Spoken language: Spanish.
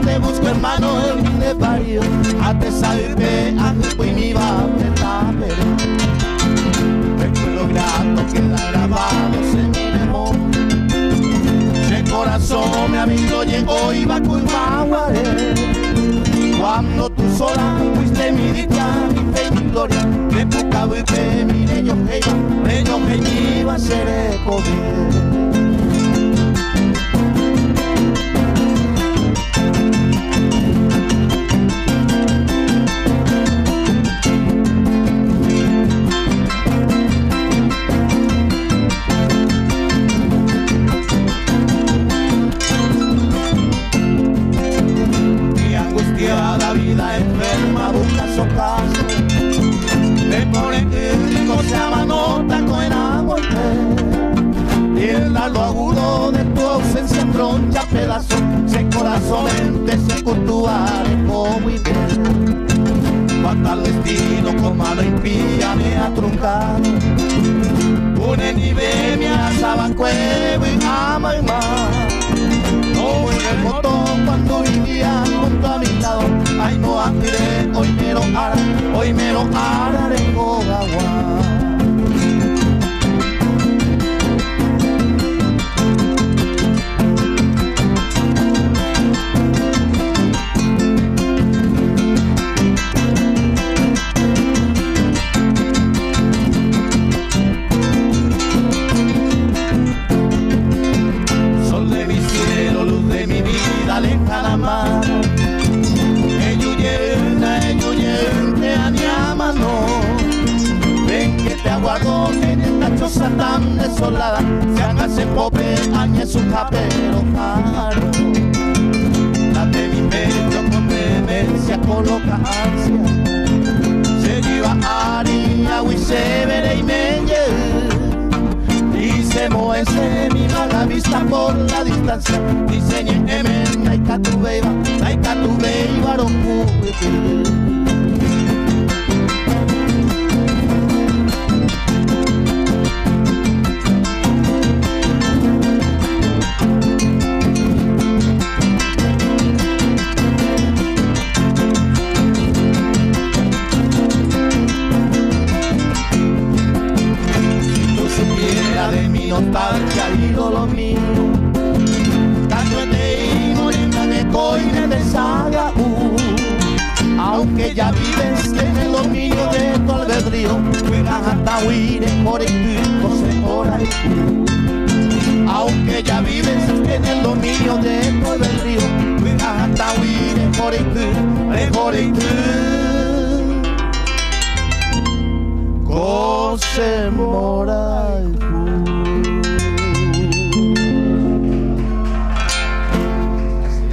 te busco hermano en de barrio, a te salve a tu y mi va a tapere. Recuerdo grato queda grabado en mi memoria. El corazón mi amigo llegó y va con maguare. Cuando tú sola fuiste mi dicha, mi fe y mi gloria, de poca vipe mire yo que iba a ser poder. La vida enferma busca socaso, te pone crítico, se amanota con el agua y pierda lo agudo de tu ausencia troncha pedazo, se corazón mente se cultuare como y bien. Cuando al destino con mano impía me ha truncado, un nivel me asaba cuevo y ama y más. No en el botón cuando vivía junto a mi lado, ay no atiré, hoy me lo haré en Ogawa. Lejana mano, te aniama no. Ven que te aguardo en esta choza tan desolada, se hace pobre, añe su capero caro. Date mi pecho con demencia, coloca ansia, se lleva haría, y se veré y me y se muece mi mala vista por la distancia. Diseñe emen, naika tu beiba, rompute. De mi nostalgia y lo mío, tanto de morena de coine de saga, aunque ya vives en el dominio de tu albedrío, juegas hasta huir por el tiempo se hora. Aunque ya vives en el dominio de tu albedrío, juegas hasta huir por el tiempo, José Moral.